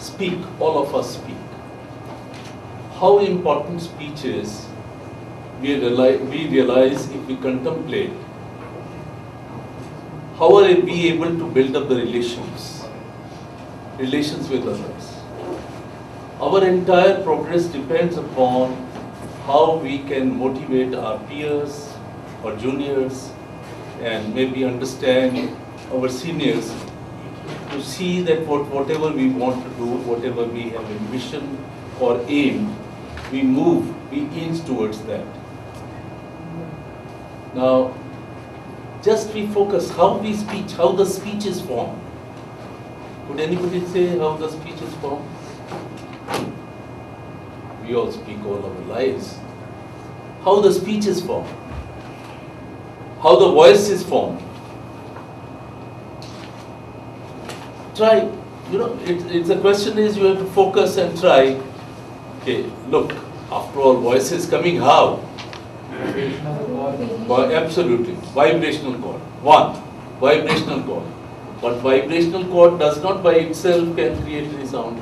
speak, all of us speak. How important speech is, we realize if we contemplate how are we able to build up the relations with others. Our entire progress depends upon how we can motivate our peers or juniors and maybe understand our seniors to see that whatever we want to do, whatever we have envisioned or aimed, we inch towards that. Now, just we focus how we speak, how the speech is formed. Could anybody say how the speech is formed? We all speak all our lives. How the speech is formed? How the voice is formed? Try, it's a question is you have to focus and try. Okay, look, after all, voice is coming how? Absolutely, vibrational chord. One, vibrational chord. But vibrational chord does not by itself can create any sound.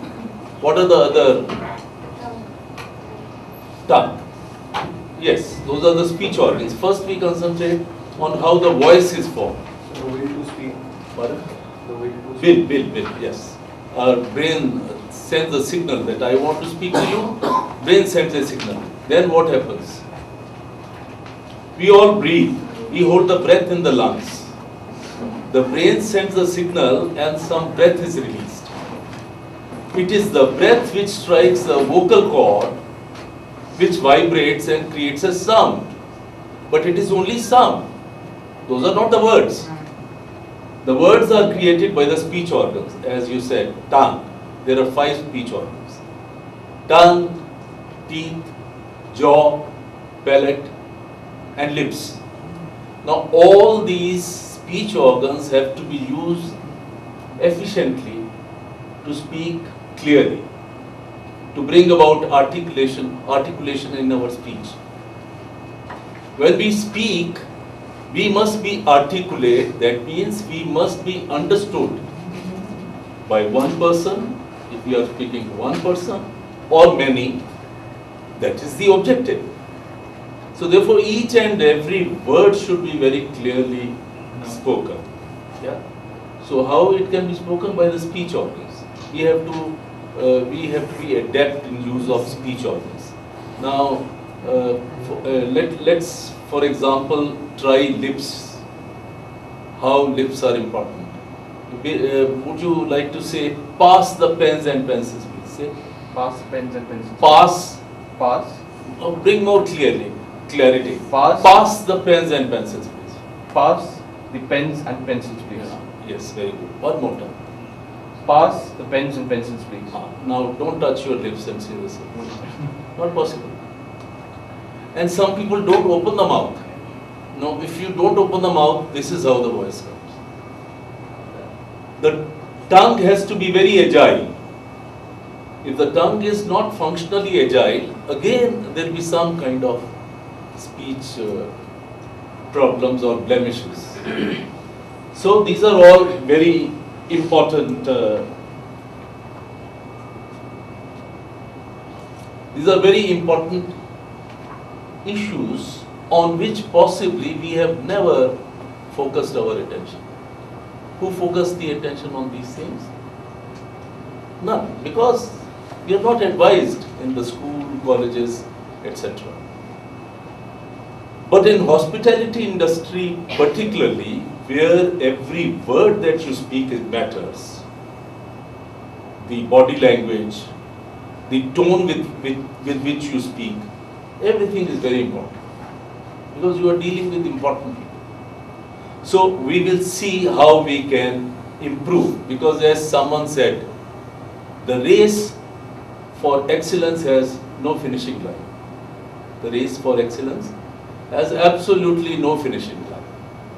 What are the other? Tongue. Yes, those are the speech organs. First we concentrate on how the voice is formed. The will to speak. Pardon? The will to speak. Will, yes. Our brain sends a signal that I want to speak to you. Brain sends a signal. Then what happens? We all breathe. We hold the breath in the lungs. The brain sends a signal and some breath is released. It is the breath which strikes the vocal cord, which vibrates and creates a sound. But it is only sound. Those are not the words. The words are created by the speech organs, as you said, tongue. There are 5 speech organs. Tongue, teeth, jaw, palate, and lips. Now all these speech organs have to be used efficiently to speak clearly, to bring about articulation in our speech. When we speak, we must be articulate. That means we must be understood by one person, if we are speaking to one person, or many. That is the objective. So therefore, each and every word should be very clearly spoken. Yeah. So how it can be spoken? By the speech organs. We have to be adept in use of speech organs. Now, let's for example try lips. How lips are important. Would you like to say pass the pens and pencils, please? Say Pass pens and pencils. pass. Pass. Bring more clarity. Pass. The pens and pencils, please. Pass the pens and pencils, please. Yeah. Yes, very good. One more time. Pass the pens and pencils, please. Now don't touch your lips and say this. Not possible. And some people don't open the mouth. No, if you don't open the mouth, this is how the voice comes. The tongue has to be very agile. If the tongue is not functionally agile, again there will be some kind of speech problems or blemishes. So these are all very important. These are very important issues on which possibly we have never focused our attention. Who focused the attention on these things? None, because we are not advised in the school, colleges, etc. But in hospitality industry particularly, where every word that you speak matters, the body language, the tone with which you speak, everything is very important, because you are dealing with important people. So we will see how we can improve, because as someone said, the race for excellence has no finishing line. The race for excellence has absolutely no finishing line.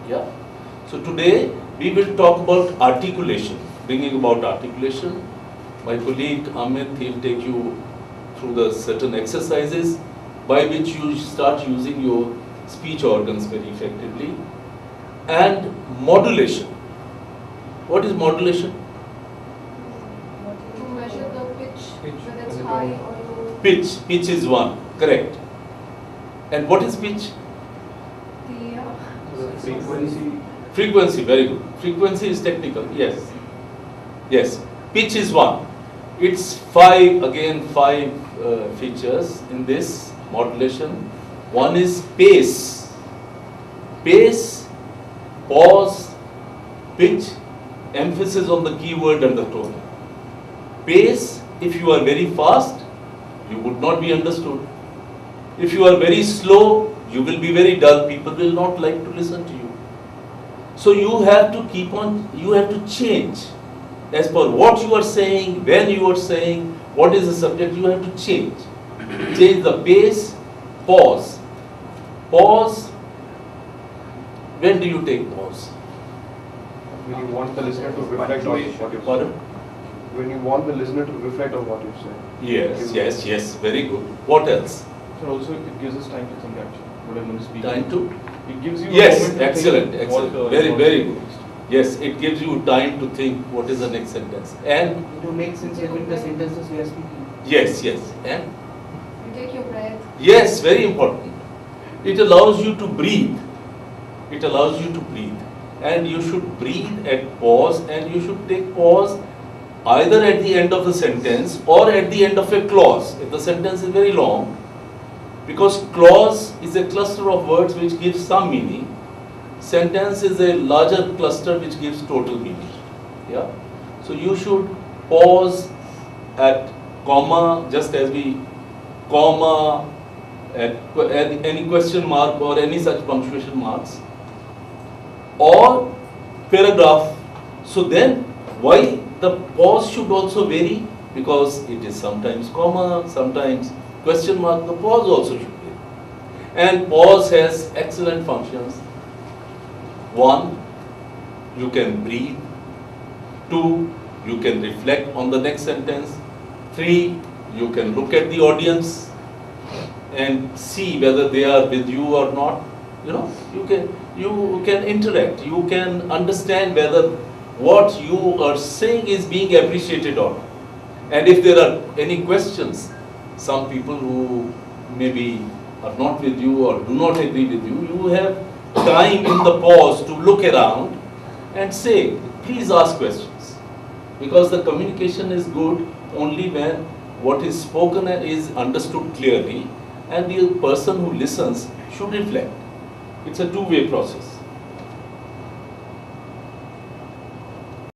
Yeah. So today we will talk about articulation, bringing about articulation. My colleague Amit, he'll take you through the certain exercises by which you start using your speech organs very effectively. And modulation. What is modulation? To measure the high or low. Pitch. Pitch is one. Correct. And what is pitch? The Frequency. Frequency. Very good. Frequency is technical. Yes. Yes. Pitch is one. It's five features in this modulation. One is pace. Pace, pause, pitch, emphasis on the keyword and the tone. Pace, if you are very fast, you would not be understood. If you are very slow, you will be very dull. People will not like to listen to you. So you have to keep on, you have to change. As per what you are saying, when you are saying, what is the subject, you have to change. Change the pace, pause. Pause. When do you take pause? When you want the listener to reflect on what you've Pardon? said. When you want the listener to reflect on what you've said. Yes, very good. What else? So also it gives us time to think actually. What I'm going to speak. Time to? It gives you. a Yes, moment to excellent, think excellent. what, Very, you want very to good. say. Yes, it gives you time to think what is the next sentence. And To make sense between the sentences we are speaking. yes, and You take your breath. yes, very important. It allows you to breathe. It allows you to breathe. And you should breathe at pause, and you should take pause either at the end of the sentence or at the end of a clause. If the sentence is very long, because clause is a cluster of words which gives some meaning. Sentence is a larger cluster which gives total meaning. Yeah. So you should pause at comma, just as we comma at any question mark or any such punctuation marks, or paragraph. So then why the pause should also vary, because it is sometimes comma, sometimes question mark. The pause also should vary. And pause has excellent functions. One, you can breathe. Two, you can reflect on the next sentence. Three, you can look at the audience and see whether they are with you or not. You know, you can interact. You can understand whether what you are saying is being appreciated or not. And if there are any questions, some people who maybe are not with you or do not agree with you, you have time in the pause to look around and say, please ask questions. Because the communication is good only when what is spoken is understood clearly, and the person who listens should reflect. It's a two-way process.